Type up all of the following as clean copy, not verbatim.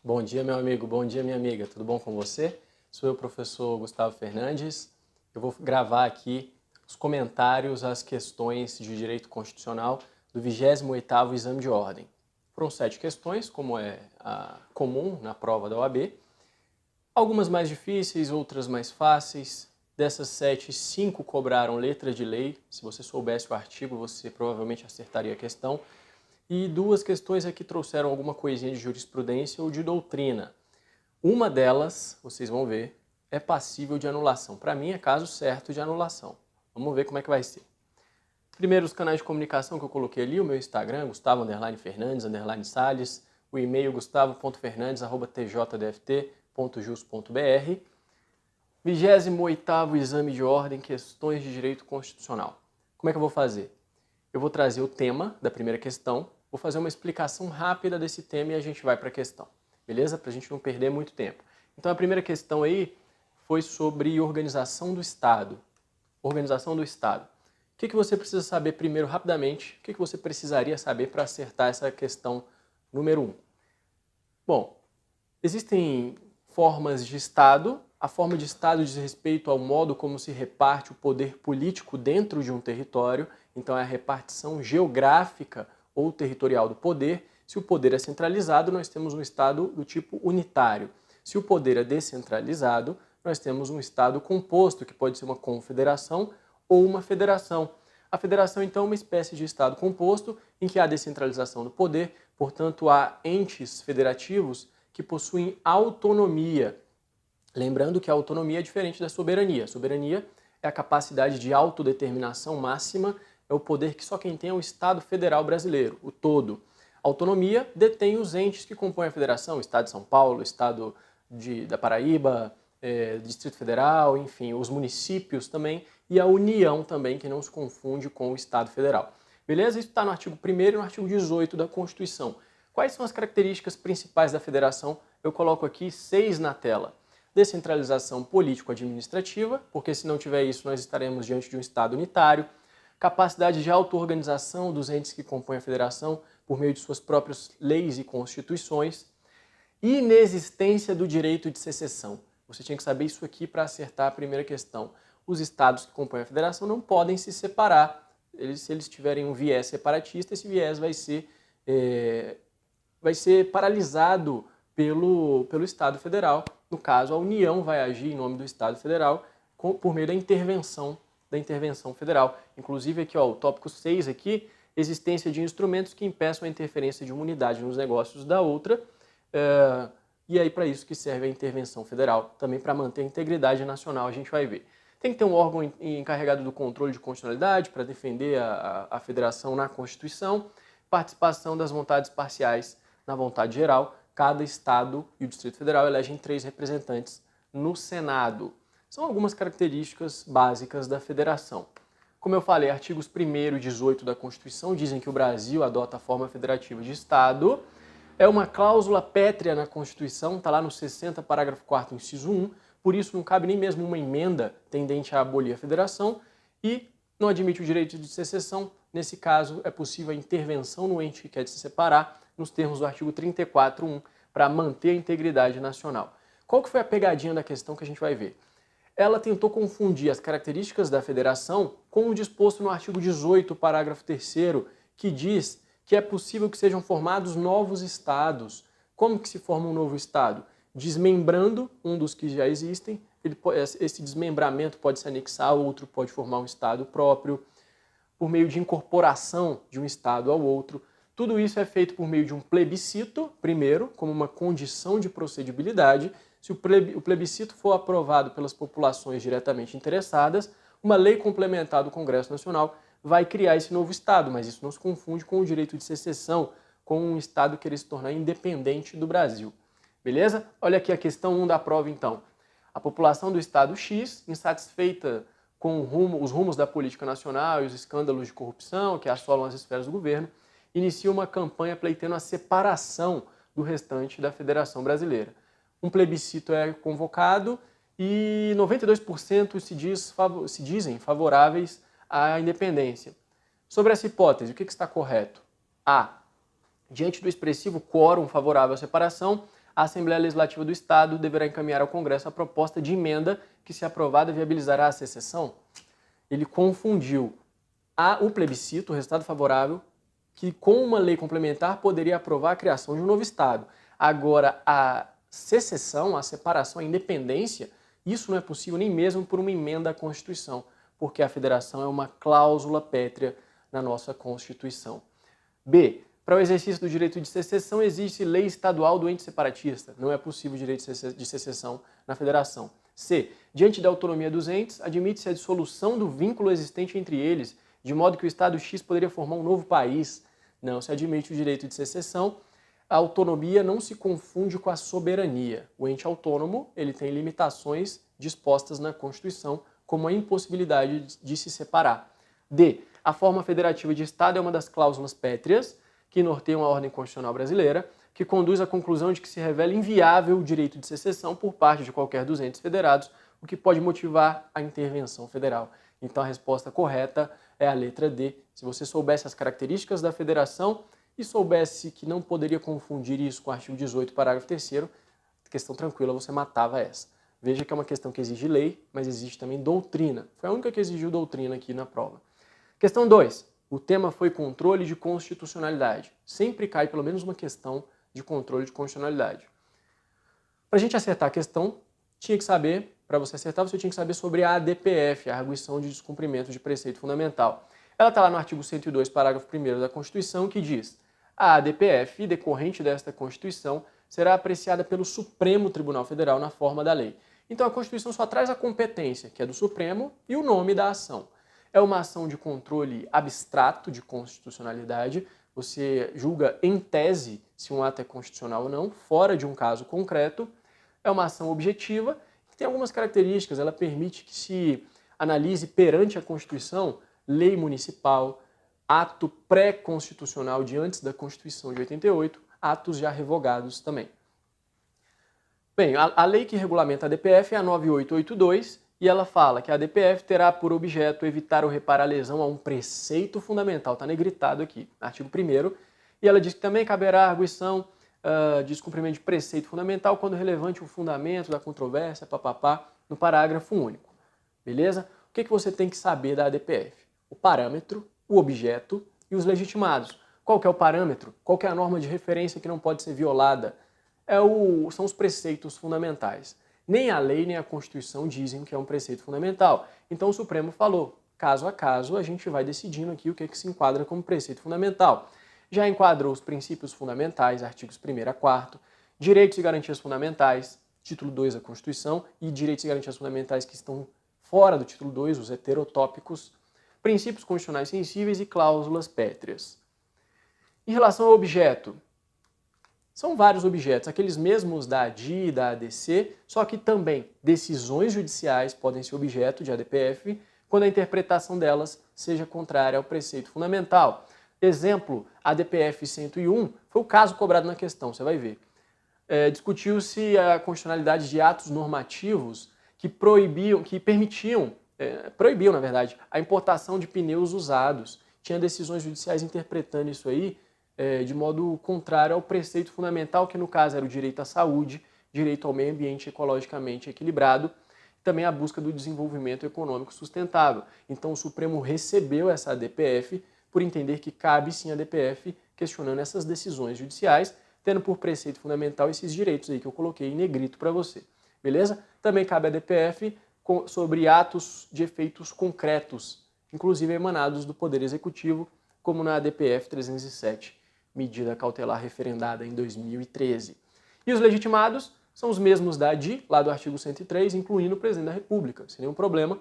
Bom dia, meu amigo. Bom dia, minha amiga. Tudo bom com você? Sou eu, professor Gustavo Fernandes. Eu vou gravar aqui os comentários às questões de direito constitucional do 28º Exame de Ordem. Foram 7 questões, como é comum na prova da OAB. Algumas mais difíceis, outras mais fáceis. Dessas 7, 5 cobraram letra de lei. Se você soubesse o artigo, você provavelmente acertaria a questão. E 2 questões aqui trouxeram alguma coisinha de jurisprudência ou de doutrina. Uma delas, vocês vão ver, é passível de anulação. Para mim é caso certo de anulação. Vamos ver como é que vai ser. Primeiro, os canais de comunicação que eu coloquei ali, o meu Instagram, Gustavo_Fernandes_Salles, o e-mail gustavo.fernandes@tjdft.jus.br. 28º Exame de Ordem, questões de direito constitucional. Como é que eu vou fazer? Eu vou trazer o tema da primeira questão, vou fazer uma explicação rápida desse tema e a gente vai para a questão, beleza? Para a gente não perder muito tempo. Então a primeira questão aí foi sobre organização do Estado. Organização do Estado. O que você precisa saber primeiro, rapidamente? O que você precisaria saber para acertar essa questão número 1? Bom, existem formas de Estado. A forma de Estado diz respeito ao modo como se reparte o poder político dentro de um território. Então é a repartição geográfica ou territorial do poder. Se o poder é centralizado, nós temos um Estado do tipo unitário. Se o poder é descentralizado, nós temos um Estado composto, que pode ser uma confederação ou uma federação. A federação, então, é uma espécie de Estado composto em que há descentralização do poder, portanto, há entes federativos que possuem autonomia. Lembrando que a autonomia é diferente da soberania. A soberania é a capacidade de autodeterminação máxima, é o poder que só quem tem é o Estado Federal Brasileiro, o todo. A autonomia detém os entes que compõem a federação, o Estado de São Paulo, o Estado da Paraíba, Distrito Federal, enfim, os municípios também, e a União também, que não se confunde com o Estado Federal. Beleza? Isso está no artigo 1º e no artigo 18 da Constituição. Quais são as características principais da federação? Eu coloco aqui 6 na tela. Descentralização político-administrativa, porque se não tiver isso, nós estaremos diante de um Estado unitário. Capacidade de auto-organização dos entes que compõem a federação por meio de suas próprias leis e constituições. Inexistência do direito de secessão. Você tinha que saber isso aqui para acertar a primeira questão. Os estados que compõem a federação não podem se separar. Se eles tiverem um viés separatista, esse viés vai ser paralisado pelo Estado Federal. No caso, a União vai agir em nome do Estado Federal por meio da intervenção federal. Inclusive, aqui, ó, o tópico 6 aqui, existência de instrumentos que impeçam a interferência de uma unidade nos negócios da outra, e aí para isso que serve a intervenção federal, também para manter a integridade nacional, a gente vai ver. Tem que ter um órgão encarregado do controle de constitucionalidade para defender a federação na Constituição, participação das vontades parciais na vontade geral. Cada Estado e o Distrito Federal elegem 3 representantes no Senado. São algumas características básicas da federação. Como eu falei, artigos 1º e 18 da Constituição dizem que o Brasil adota a forma federativa de Estado. É uma cláusula pétrea na Constituição, está lá no 60, parágrafo 4º, inciso 1. Por isso não cabe nem mesmo uma emenda tendente a abolir a federação e não admite o direito de secessão. Nesse caso, é possível a intervenção no ente que quer se separar, nos termos do artigo 34.1, para manter a integridade nacional. Qual que foi a pegadinha da questão que a gente vai ver? Ela tentou confundir as características da federação com o disposto no artigo 18, parágrafo 3º, que diz que é possível que sejam formados novos estados. Como que se forma um novo estado? Desmembrando um dos que já existem, esse desmembramento pode se anexar a outro, pode formar um estado próprio, por meio de incorporação de um estado ao outro. Tudo isso é feito por meio de um plebiscito, primeiro, como uma condição de procedibilidade. Se o plebiscito for aprovado pelas populações diretamente interessadas, uma lei complementar do Congresso Nacional vai criar esse novo Estado, mas isso não se confunde com o direito de secessão, com um Estado querer se tornar independente do Brasil. Beleza? Olha aqui a questão 1 da prova, então. A população do Estado X, insatisfeita com os rumos da política nacional e os escândalos de corrupção que assolam as esferas do governo, inicia uma campanha pleiteando a separação do restante da Federação Brasileira. Um plebiscito é convocado e 92% se dizem favoráveis à independência. Sobre essa hipótese, o que está correto? A. Diante do expressivo quórum favorável à separação, a Assembleia Legislativa do Estado deverá encaminhar ao Congresso a proposta de emenda que, se aprovada, viabilizará a secessão. Ele confundiu o plebiscito, o resultado favorável, que com uma lei complementar poderia aprovar a criação de um novo Estado. Agora, a secessão, a separação, a independência, isso não é possível nem mesmo por uma emenda à Constituição, porque a federação é uma cláusula pétrea na nossa Constituição. B. Para o exercício do direito de secessão, existe lei estadual do ente separatista. Não é possível o direito de secessão na federação. C. Diante da autonomia dos entes, admite-se a dissolução do vínculo existente entre eles, de modo que o Estado X poderia formar um novo país. Não se admite o direito de secessão. A autonomia não se confunde com a soberania. O ente autônomo ele tem limitações dispostas na Constituição, como a impossibilidade de se separar. D. A forma federativa de Estado é uma das cláusulas pétreas que norteiam a ordem constitucional brasileira, que conduz à conclusão de que se revela inviável o direito de secessão por parte de qualquer dos entes federados, o que pode motivar a intervenção federal. Então a resposta correta é a letra D. Se você soubesse as características da federação e soubesse que não poderia confundir isso com o artigo 18, parágrafo 3º, questão tranquila, você matava essa. Veja que é uma questão que exige lei, mas exige também doutrina. Foi a única que exigiu doutrina aqui na prova. Questão 2. O tema foi controle de constitucionalidade. Sempre cai pelo menos uma questão de controle de constitucionalidade. Para a gente acertar a questão, tinha que saber, para você acertar, você tinha que saber sobre a ADPF, a Arguição de Descumprimento de Preceito Fundamental. Ela está lá no artigo 102, parágrafo 1º da Constituição, que diz: a ADPF, decorrente desta Constituição, será apreciada pelo Supremo Tribunal Federal na forma da lei. Então a Constituição só traz a competência, que é do Supremo, e o nome da ação. É uma ação de controle abstrato de constitucionalidade. Você julga em tese se um ato é constitucional ou não, fora de um caso concreto. É uma ação objetiva, que tem algumas características. Ela permite que se analise perante a Constituição lei municipal, ato pré-constitucional de antes da Constituição de 88, atos já revogados também. Bem, a lei que regulamenta a ADPF é a 9882, e ela fala que a ADPF terá por objeto evitar ou reparar lesão a um preceito fundamental, está negritado aqui, artigo 1º, e ela diz que também caberá a arguição de descumprimento de preceito fundamental quando relevante o fundamento da controvérsia, papapá, no parágrafo único. Beleza? O que você tem que saber da ADPF? O parâmetro, o objeto e os legitimados. Qual que é o parâmetro? Qual que é a norma de referência que não pode ser violada? São os preceitos fundamentais. Nem a lei nem a Constituição dizem que é um preceito fundamental. Então o Supremo falou, caso a caso, a gente vai decidindo aqui o que se enquadra como preceito fundamental. Já enquadrou os princípios fundamentais, artigos 1º a 4º, direitos e garantias fundamentais, título 2 da Constituição, e direitos e garantias fundamentais que estão fora do título 2, os heterotópicos, princípios constitucionais sensíveis e cláusulas pétreas. Em relação ao objeto, são vários objetos, aqueles mesmos da ADI e da ADC, só que também decisões judiciais podem ser objeto de ADPF quando a interpretação delas seja contrária ao preceito fundamental. Exemplo, ADPF 101 foi o caso cobrado na questão, você vai ver. Discutiu-se a constitucionalidade de atos normativos que proibiam, na verdade, a importação de pneus usados. Tinha decisões judiciais interpretando isso aí de modo contrário ao preceito fundamental, que no caso era o direito à saúde, direito ao meio ambiente ecologicamente equilibrado, e também a busca do desenvolvimento econômico sustentável. Então o Supremo recebeu essa ADPF por entender que cabe sim a ADPF questionando essas decisões judiciais, tendo por preceito fundamental esses direitos aí que eu coloquei em negrito para você. Beleza? Também cabe a ADPF sobre atos de efeitos concretos, inclusive emanados do Poder Executivo, como na ADPF 307, medida cautelar referendada em 2013. E os legitimados são os mesmos da ADI, lá do artigo 103, incluindo o Presidente da República, sem nenhum problema.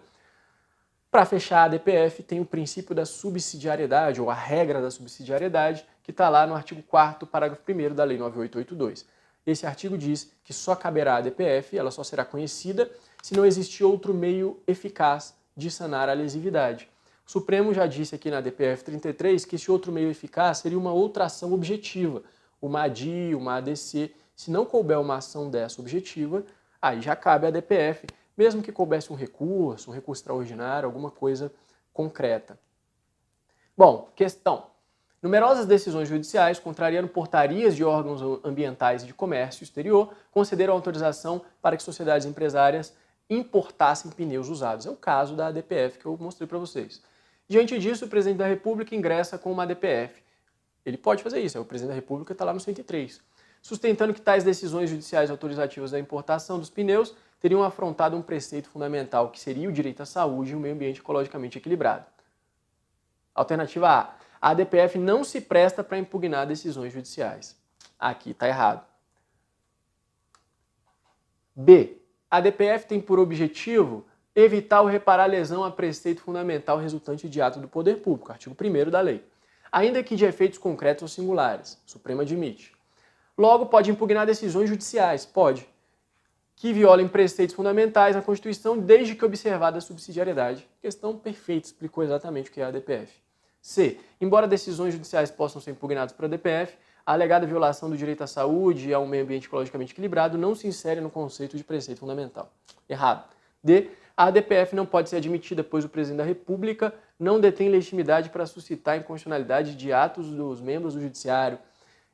Para fechar a ADPF tem o princípio da subsidiariedade, ou a regra da subsidiariedade, que está lá no artigo 4º, parágrafo 1º da Lei 9882. Esse artigo diz que só caberá a ADPF, ela só será conhecida se não existir outro meio eficaz de sanar a lesividade. O Supremo já disse aqui na ADPF 33 que esse outro meio eficaz seria uma outra ação objetiva, uma ADI, uma ADC. Se não couber uma ação dessa objetiva, aí já cabe a ADPF, mesmo que coubesse um recurso extraordinário, alguma coisa concreta. Bom, questão. Numerosas decisões judiciais, contrariando portarias de órgãos ambientais e de comércio exterior, concederam autorização para que sociedades empresárias importassem pneus usados. É o caso da ADPF que eu mostrei para vocês. Diante disso, o presidente da República ingressa com uma ADPF. Ele pode fazer isso, o presidente da República está lá no 103. Sustentando que tais decisões judiciais autorizativas da importação dos pneus teriam afrontado um preceito fundamental, que seria o direito à saúde e um meio ambiente ecologicamente equilibrado. Alternativa A. A ADPF não se presta para impugnar decisões judiciais. Aqui está errado. B. A ADPF tem por objetivo evitar ou reparar lesão a preceito fundamental resultante de ato do poder público, artigo 1º da lei, ainda que de efeitos concretos ou singulares, o Supremo admite. Logo, pode impugnar decisões judiciais, pode, que violem preceitos fundamentais da Constituição, desde que observada a subsidiariedade. Questão perfeita, explicou exatamente o que é a ADPF. C. Embora decisões judiciais possam ser impugnadas por ADPF, a alegada violação do direito à saúde e a um meio ambiente ecologicamente equilibrado não se insere no conceito de preceito fundamental. Errado. D. A ADPF não pode ser admitida, pois o presidente da República não detém legitimidade para suscitar a inconstitucionalidade de atos dos membros do Judiciário.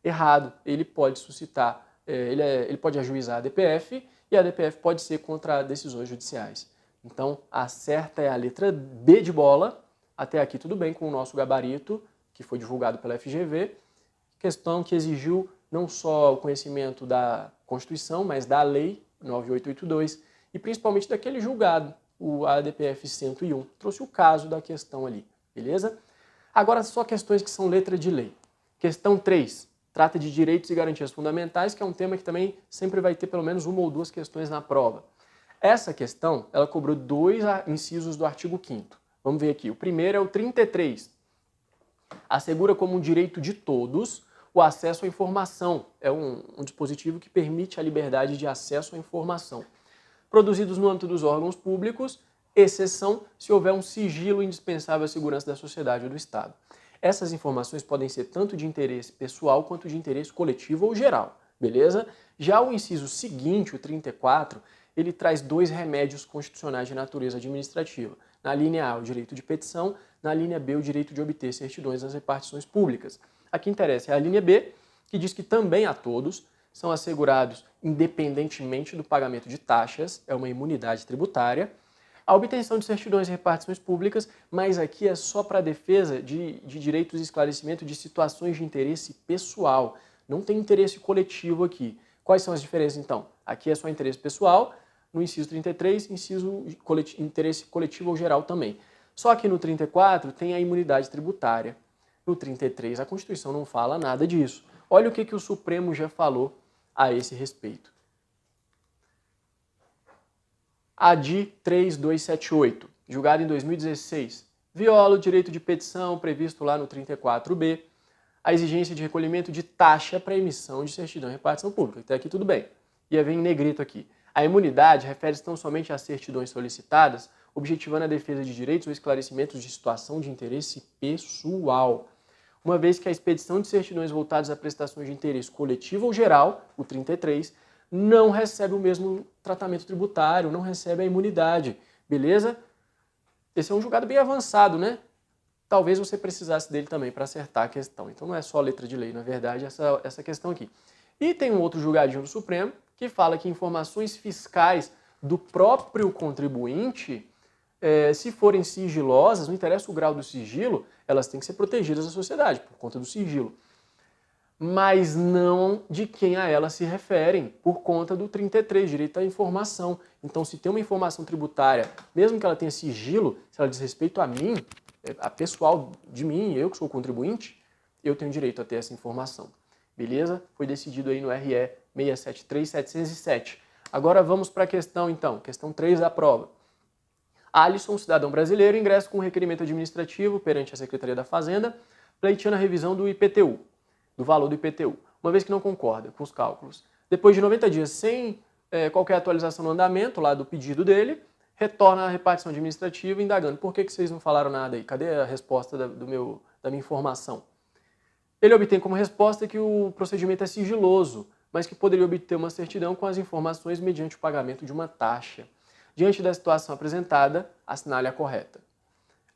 Errado. Ele pode suscitar, ele pode ajuizar a ADPF e a ADPF pode ser contra decisões judiciais. Então, a certa é a letra B de bola. Até aqui tudo bem com o nosso gabarito, que foi divulgado pela FGV. Questão que exigiu não só o conhecimento da Constituição, mas da Lei 9882 e principalmente daquele julgado, o ADPF 101. Trouxe o caso da questão ali, beleza? Agora só questões que são letra de lei. Questão 3. Trata de direitos e garantias fundamentais, que é um tema que também sempre vai ter pelo menos uma ou duas questões na prova. Essa questão, ela cobrou 2 incisos do artigo 5º. Vamos ver aqui. O primeiro é o 33. Assegura como um direito de todos o acesso à informação. É um dispositivo que permite a liberdade de acesso à informação. Produzidos no âmbito dos órgãos públicos, exceção se houver um sigilo indispensável à segurança da sociedade ou do Estado. Essas informações podem ser tanto de interesse pessoal quanto de interesse coletivo ou geral, beleza? Já o inciso seguinte, o 34, ele traz 2 remédios constitucionais de natureza administrativa. Na linha A, o direito de petição, na linha B, o direito de obter certidões nas repartições públicas. A que interessa é a linha B, que diz que também a todos são assegurados, independentemente do pagamento de taxas, é uma imunidade tributária, a obtenção de certidões e repartições públicas, mas aqui é só para a defesa de direitos e esclarecimento de situações de interesse pessoal. Não tem interesse coletivo aqui. Quais são as diferenças, então? Aqui é só interesse pessoal, no inciso 33, interesse coletivo ou geral também. Só que no 34 tem a imunidade tributária. No 33 a Constituição não fala nada disso. Olha o que o Supremo já falou a esse respeito. ADI 3278, julgado em 2016, viola o direito de petição previsto lá no 34B, a exigência de recolhimento de taxa para emissão de certidão e repartição pública. Até aqui tudo bem. E vem em negrito aqui. A imunidade refere-se tão somente às certidões solicitadas, objetivando a defesa de direitos ou esclarecimentos de situação de interesse pessoal. Uma vez que a expedição de certidões voltadas a prestações de interesse coletivo ou geral, o 33, não recebe o mesmo tratamento tributário, não recebe a imunidade, beleza? Esse é um julgado bem avançado, né? Talvez você precisasse dele também para acertar a questão. Então não é só letra de lei, na verdade, essa questão aqui. E tem um outro julgadinho do Supremo que fala que informações fiscais do próprio contribuinte, se forem sigilosas, não interessa o grau do sigilo, elas têm que ser protegidas da sociedade por conta do sigilo. Mas não de quem a elas se referem, por conta do 33, direito à informação. Então, se tem uma informação tributária, mesmo que ela tenha sigilo, se ela diz respeito a mim, a pessoal de mim, eu que sou o contribuinte, eu tenho direito a ter essa informação. Beleza? Foi decidido aí no RE 673707. Agora vamos para a questão, então, questão 3 da prova. Alisson, cidadão brasileiro, ingressa com um requerimento administrativo perante a Secretaria da Fazenda, pleiteando a revisão do IPTU, do valor do IPTU, uma vez que não concorda com os cálculos. Depois de 90 dias sem qualquer atualização no andamento lá do pedido dele, retorna à repartição administrativa indagando por que vocês não falaram nada aí, cadê a resposta da minha informação? Ele obtém como resposta que o procedimento é sigiloso, mas que poderia obter uma certidão com as informações mediante o pagamento de uma taxa. Diante da situação apresentada, assinale a correta.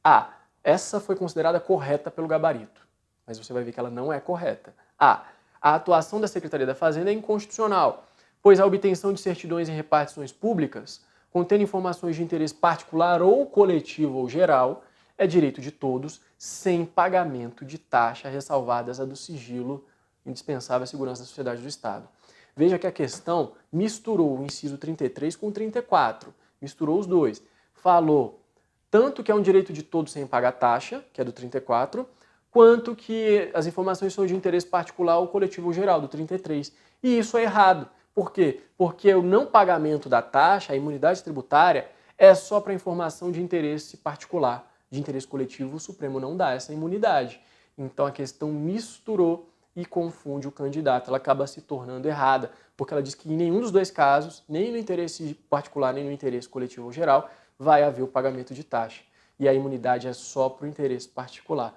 A. Essa foi considerada correta pelo gabarito. mas você vai ver que ela não é correta. A atuação da Secretaria da Fazenda é inconstitucional, pois a obtenção de certidões em repartições públicas, contendo informações de interesse particular ou coletivo ou geral, é direito de todos, sem pagamento de taxa, ressalvadas a do sigilo indispensável à segurança da sociedade do Estado. Veja que a questão misturou o inciso 33 com o 34, misturou os dois. Falou tanto que é um direito de todos sem pagar taxa, que é do 34, quanto que as informações são de interesse particular ou coletivo ou geral, do 33. E isso é errado. Por quê? Porque o não pagamento da taxa, a imunidade tributária, é só para informação de interesse particular. De interesse coletivo, o Supremo não dá essa imunidade. Então a questão misturou e confunde o candidato. Ela acaba se tornando errada, porque ela diz que em nenhum dos dois casos, nem no interesse particular, nem no interesse coletivo ou geral, vai haver o pagamento de taxa. E a imunidade é só para o interesse particular.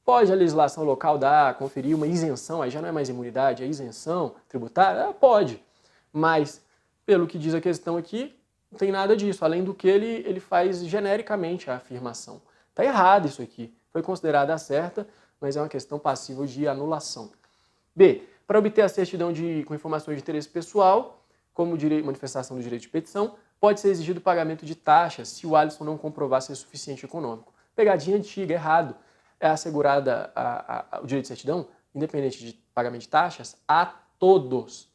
Pode a legislação local dar, conferir uma isenção, aí já não é mais imunidade, é isenção tributária? Pode. Mas, pelo que diz a questão aqui, não tem nada disso. Além do que ele faz genericamente a afirmação. Está errado isso aqui. Foi considerada certa, mas é uma questão passível de anulação. B. Para obter a certidão com informações de interesse pessoal, como manifestação do direito de petição, pode ser exigido o pagamento de taxas se o Alisson não comprovar ser suficiente econômico. Pegadinha antiga, errado. É assegurada o direito de certidão, independente de pagamento de taxas, a todos,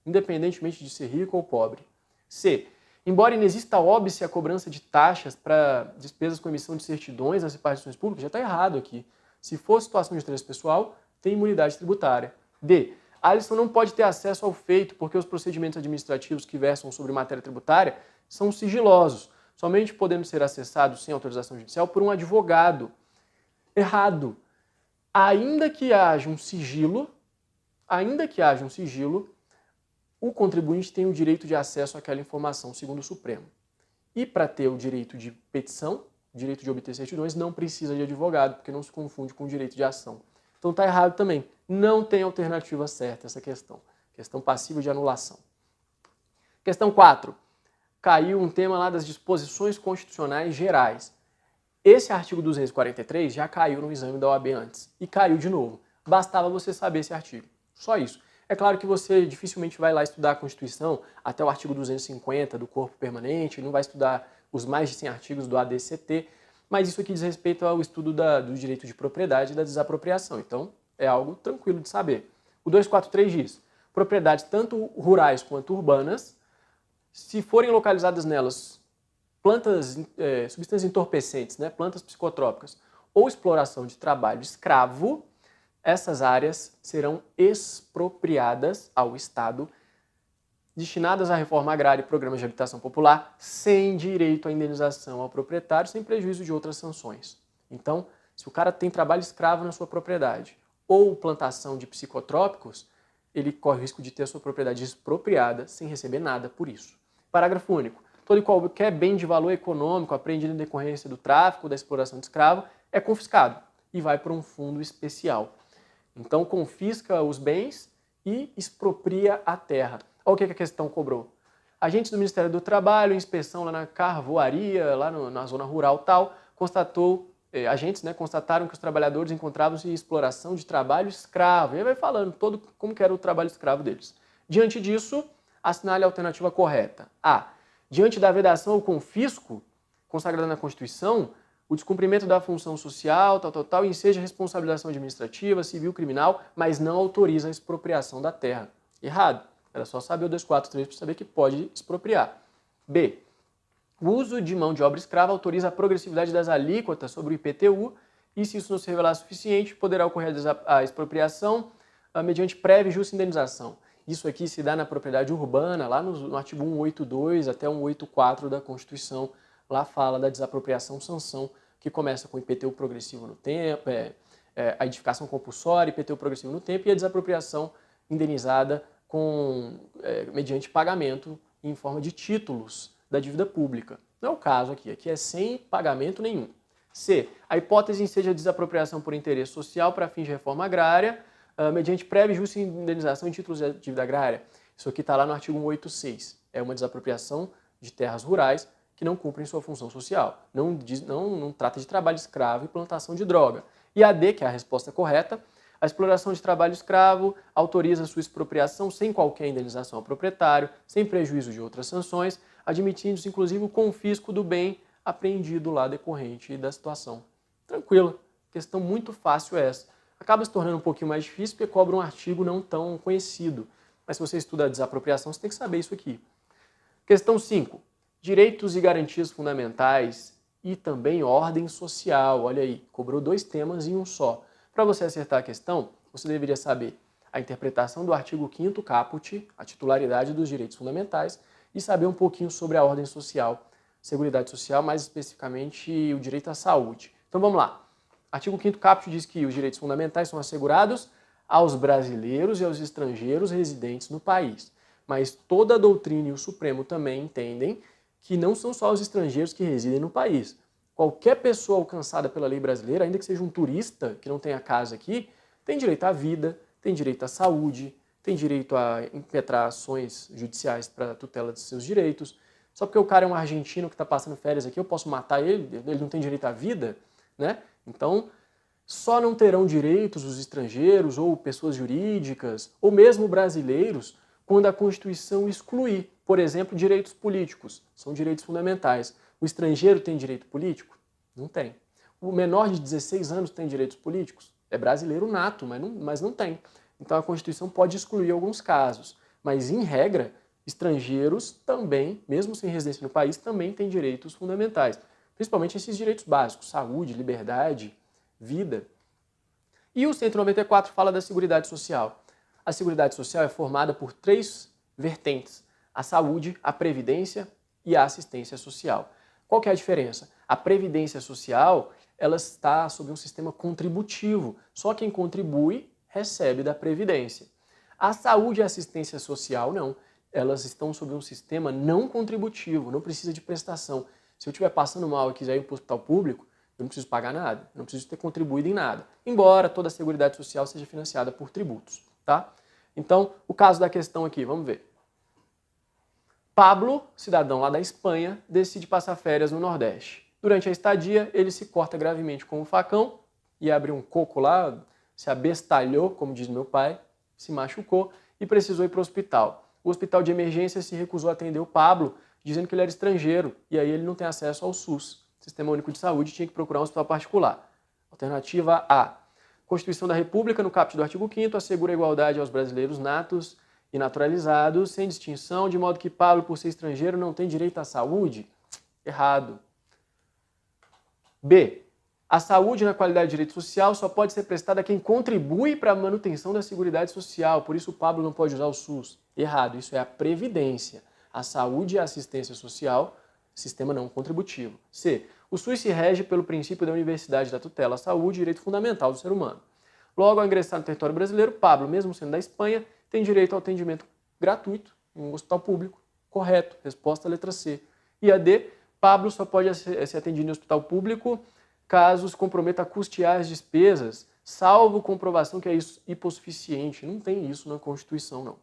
independentemente de ser rico ou pobre. C. Embora inexista óbice a cobrança de taxas para despesas com emissão de certidões nas repartições públicas, já está errado aqui. Se for situação de interesse pessoal, tem imunidade tributária. D. Alisson não pode ter acesso ao feito porque os procedimentos administrativos que versam sobre matéria tributária são sigilosos, somente podendo ser acessados sem autorização judicial por um advogado. Errado. Ainda que haja um sigilo, o contribuinte tem o direito de acesso àquela informação, segundo o Supremo. E para ter o direito de petição, direito de obter certidões, não precisa de advogado, porque não se confunde com o direito de ação. Então está errado também. Não tem alternativa certa essa questão. Questão passiva de anulação. Questão 4. Caiu um tema lá das disposições constitucionais gerais. Esse artigo 243 já caiu no exame da OAB antes. E caiu de novo. Bastava você saber esse artigo. Só isso. É claro que você dificilmente vai lá estudar a Constituição até o artigo 250 do corpo permanente, não vai estudar os mais de 100 artigos do ADCT, mas isso aqui diz respeito ao estudo do direito de propriedade e da desapropriação. Então, é algo tranquilo de saber. O 243 diz: propriedades tanto rurais quanto urbanas, se forem localizadas nelas plantas, substâncias entorpecentes, né, plantas psicotrópicas, ou exploração de trabalho escravo, essas áreas serão expropriadas ao Estado, destinadas à reforma agrária e programas de habitação popular, sem direito à indenização ao proprietário, sem prejuízo de outras sanções. Então, se o cara tem trabalho escravo na sua propriedade ou plantação de psicotrópicos, ele corre o risco de ter a sua propriedade expropriada sem receber nada por isso. Parágrafo único. Todo e qualquer bem de valor econômico apreendido em decorrência do tráfico ou da exploração de escravo é confiscado e vai para um fundo especial. Então, confisca os bens e expropria a terra. Olha o que a questão cobrou. Agentes do Ministério do Trabalho, inspeção lá na carvoaria, lá na zona rural tal, constataram que os trabalhadores encontravam-se em exploração de trabalho escravo. E aí vai falando todo como que era o trabalho escravo deles. Diante disso, assinale a alternativa correta. A. Diante da vedação ou confisco, consagrada na Constituição, o descumprimento da função social, e enseja responsabilização administrativa, civil, criminal, mas não autoriza a expropriação da terra. Errado. Era só saber o 243 para saber que pode expropriar. B. O uso de mão de obra escrava autoriza a progressividade das alíquotas sobre o IPTU e, se isso não se revelar suficiente, poderá ocorrer a expropriação mediante prévia e justa indenização. Isso aqui se dá na propriedade urbana, lá no artigo 182 até 184 da Constituição. Lá fala da desapropriação sanção, que começa com IPTU progressivo no tempo, a edificação compulsória, IPTU progressivo no tempo e a desapropriação indenizada mediante pagamento em forma de títulos da dívida pública. Não é o caso aqui. Aqui é sem pagamento nenhum. C. A hipótese enseja desapropriação por interesse social para fins de reforma agrária, mediante prévia e justa indenização em títulos de dívida agrária. Isso aqui está lá no artigo 186. É uma desapropriação de terras rurais que não cumprem sua função social. Não trata de trabalho escravo e plantação de droga. E a D, que é a resposta correta, a exploração de trabalho escravo autoriza sua expropriação sem qualquer indenização ao proprietário, sem prejuízo de outras sanções, admitindo-se inclusive o confisco do bem apreendido lá decorrente da situação. Tranquilo, questão muito fácil essa. Acaba se tornando um pouquinho mais difícil porque cobra um artigo não tão conhecido. Mas se você estuda a desapropriação, você tem que saber isso aqui. Questão 5. Direitos e garantias fundamentais e também ordem social. Olha aí, cobrou 2 temas em um só. Para você acertar a questão, você deveria saber a interpretação do artigo 5º caput, a titularidade dos direitos fundamentais, e saber um pouquinho sobre a ordem social, Seguridade Social, mais especificamente o direito à saúde. Então vamos lá. Artigo 5º caput diz que os direitos fundamentais são assegurados aos brasileiros e aos estrangeiros residentes no país. Mas toda a doutrina e o Supremo também entendem que não são só os estrangeiros que residem no país. Qualquer pessoa alcançada pela lei brasileira, ainda que seja um turista que não tenha casa aqui, tem direito à vida, tem direito à saúde, tem direito a impetrar ações judiciais para a tutela de seus direitos. Só porque o cara é um argentino que está passando férias aqui, eu posso matar ele? Ele não tem direito à vida? Né? Então, só não terão direitos os estrangeiros ou pessoas jurídicas ou mesmo brasileiros quando a Constituição excluir, por exemplo, direitos políticos. São direitos fundamentais. O estrangeiro tem direito político? Não tem. O menor de 16 anos tem direitos políticos? É brasileiro nato, mas não tem. Então a Constituição pode excluir alguns casos. Mas, em regra, estrangeiros também, mesmo sem residência no país, também têm direitos fundamentais. Principalmente esses direitos básicos, saúde, liberdade, vida. E o 194 fala da Seguridade Social. A Seguridade Social é formada por 3 vertentes: a saúde, a previdência e a assistência social. Qual que é a diferença? A previdência social, ela está sob um sistema contributivo. Só quem contribui recebe da previdência. A saúde e a assistência social, não. Elas estão sob um sistema não contributivo, não precisa de prestação. Se eu estiver passando mal e quiser ir para o hospital público, eu não preciso pagar nada, não preciso ter contribuído em nada. Embora toda a Seguridade Social seja financiada por tributos, tá? Então, o caso da questão aqui, vamos ver. Pablo, cidadão lá da Espanha, decide passar férias no Nordeste. Durante a estadia, ele se corta gravemente com um facão e abre um coco lá, se abestalhou, como diz meu pai, se machucou e precisou ir para o hospital. O hospital de emergência se recusou a atender o Pablo, dizendo que ele era estrangeiro e aí ele não tem acesso ao SUS, Sistema Único de Saúde, tinha que procurar um hospital particular. Alternativa A. Constituição da República, no caput do artigo 5º, assegura a igualdade aos brasileiros natos e naturalizados, sem distinção, de modo que Pablo, por ser estrangeiro, não tem direito à saúde? Errado. B. A saúde na qualidade de direito social só pode ser prestada a quem contribui para a manutenção da Seguridade Social, por isso o Pablo não pode usar o SUS. Errado, isso é a Previdência. A saúde e a assistência social, sistema não contributivo. C. O SUS se rege pelo princípio da universalidade da tutela à saúde, direito fundamental do ser humano. Logo, ao ingressar no território brasileiro, Pablo, mesmo sendo da Espanha, tem direito ao atendimento gratuito em um hospital público. Correto, resposta letra C. E a D. Pablo só pode ser atendido em hospital público caso se comprometa a custear as despesas, salvo comprovação que é hipossuficiente. Não tem isso na Constituição, não.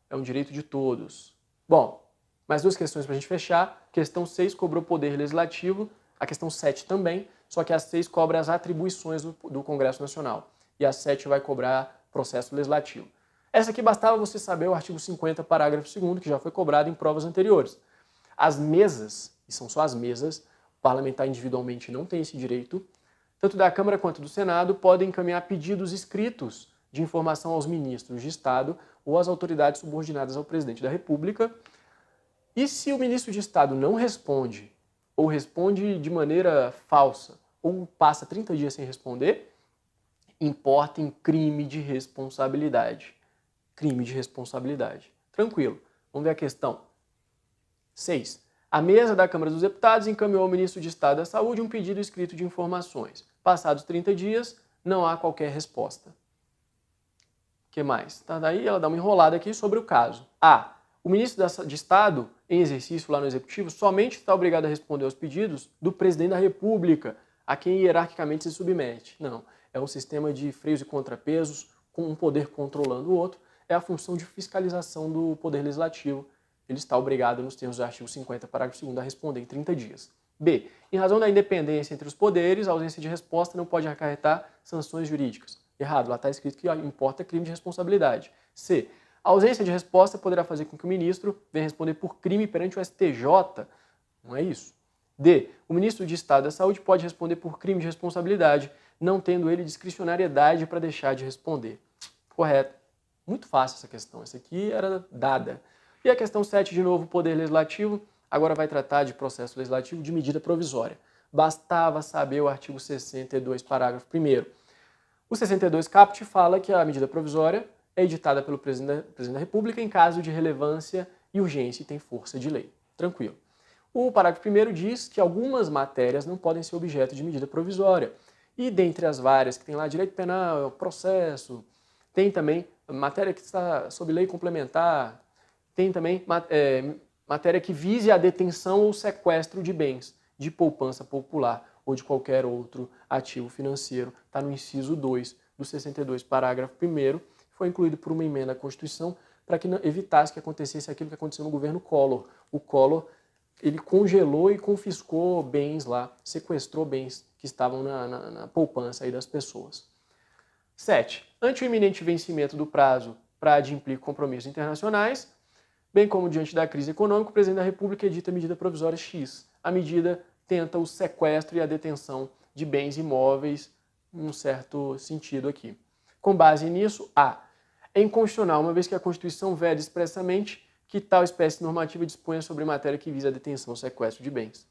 É um direito de todos. Bom, mais 2 questões para a gente fechar. Questão 6 cobrou poder legislativo, a questão 7 também, só que a 6 cobra as atribuições do Congresso Nacional e a 7 vai cobrar processo legislativo. Essa aqui bastava você saber o artigo 50, parágrafo 2º, que já foi cobrado em provas anteriores. As mesas, e são só as mesas, o parlamentar individualmente não tem esse direito, tanto da Câmara quanto do Senado podem encaminhar pedidos escritos de informação aos ministros de Estado ou às autoridades subordinadas ao presidente da República. E se o ministro de Estado não responde, ou responde de maneira falsa, ou passa 30 dias sem responder, importa em crime de responsabilidade. Crime de responsabilidade. Tranquilo. Vamos ver a questão. 6. A mesa da Câmara dos Deputados encaminhou ao ministro de Estado da Saúde um pedido escrito de informações. Passados 30 dias, não há qualquer resposta. O que mais? Tá, daí ela dá uma enrolada aqui sobre o caso. A. O ministro de Estado, em exercício lá no Executivo, somente está obrigado a responder aos pedidos do presidente da República, a quem hierarquicamente se submete. Não. É um sistema de freios e contrapesos, com um poder controlando o outro. É a função de fiscalização do Poder Legislativo. ele está obrigado, nos termos do artigo 50, parágrafo 2º, a responder em 30 dias. B. Em razão da independência entre os poderes, a ausência de resposta não pode acarretar sanções jurídicas. Errado, lá está escrito que importa crime de responsabilidade. C. A ausência de resposta poderá fazer com que o ministro venha responder por crime perante o STJ. Não é isso. D. O ministro de Estado da Saúde pode responder por crime de responsabilidade, não tendo ele discricionariedade para deixar de responder. Correto. Muito fácil essa questão. Essa aqui era dada. E a questão 7, de novo, Poder Legislativo, agora vai tratar de processo legislativo de medida provisória. Bastava saber o artigo 62, parágrafo 1º. O 62 caput fala que a medida provisória é editada pelo presidente da República em caso de relevância e urgência e tem força de lei. Tranquilo. O parágrafo 1º diz que algumas matérias não podem ser objeto de medida provisória. E dentre as várias que tem lá, direito penal, processo, tem também matéria que está sob lei complementar, tem também matéria que vise a detenção ou sequestro de bens, de poupança popular ou de qualquer outro ativo financeiro. Está no inciso 2 do 62, parágrafo 1º, foi incluído por uma emenda à Constituição para que evitasse que acontecesse aquilo que aconteceu no governo Collor. O Collor, ele congelou e confiscou bens lá, sequestrou bens que estavam na poupança aí das pessoas. 7. Ante o iminente vencimento do prazo para adimplir compromissos internacionais, bem como diante da crise econômica, o presidente da República edita a medida provisória X. A medida tenta o sequestro e a detenção de bens imóveis, num certo sentido aqui. Com base nisso, A. É inconstitucional, uma vez que a Constituição veda expressamente que tal espécie normativa disponha sobre matéria que visa a detenção ou sequestro de bens.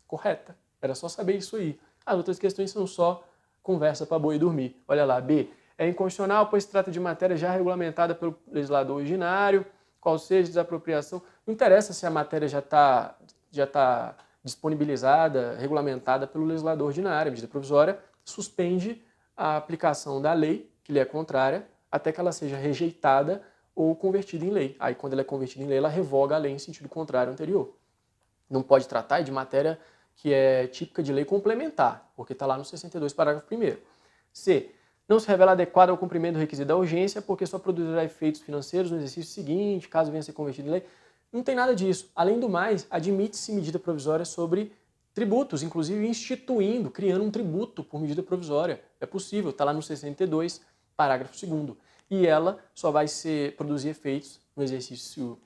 Correta. Era só saber isso aí. As outras questões são só conversa para boi dormir. Olha lá, B. É inconstitucional, pois se trata de matéria já regulamentada pelo legislador originário, qual seja desapropriação. Não interessa se a matéria já está disponibilizada, regulamentada pelo legislador ordinário. A medida provisória suspende a aplicação da lei, que lhe é contrária, até que ela seja rejeitada ou convertida em lei. Aí, quando ela é convertida em lei, ela revoga a lei em sentido contrário ao anterior. Não pode tratar de matéria que é típica de lei complementar, porque está lá no 62, parágrafo 1º. C. Não se revela adequado ao cumprimento do requisito da urgência, porque só produzirá efeitos financeiros no exercício seguinte, caso venha a ser convertido em lei. Não tem nada disso. Além do mais, admite-se medida provisória sobre tributos, inclusive instituindo, criando um tributo por medida provisória. É possível, está lá no 62, parágrafo 2º. E ela só vai produzir efeitos no exercício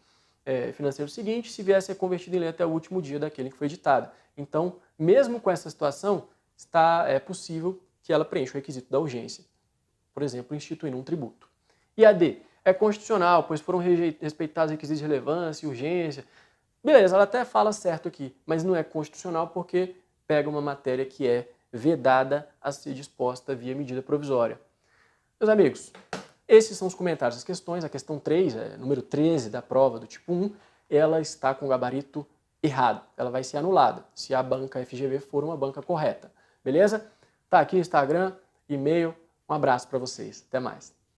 financeiro seguinte se vier a ser convertida em lei até o último dia daquele que foi editado. Então, mesmo com essa situação, é possível que ela preencha o requisito da urgência. Por exemplo, instituindo um tributo. E a D. É constitucional, pois foram respeitados requisitos de relevância e urgência. Beleza, ela até fala certo aqui, mas não é constitucional porque pega uma matéria que é vedada a ser disposta via medida provisória. Meus amigos, esses são os comentários das questões. A questão 3, número 13 da prova do tipo 1, ela está com o gabarito errado. Ela vai ser anulada se a banca FGV for uma banca correta. Beleza? Tá aqui o Instagram, e-mail. Um abraço para vocês. Até mais.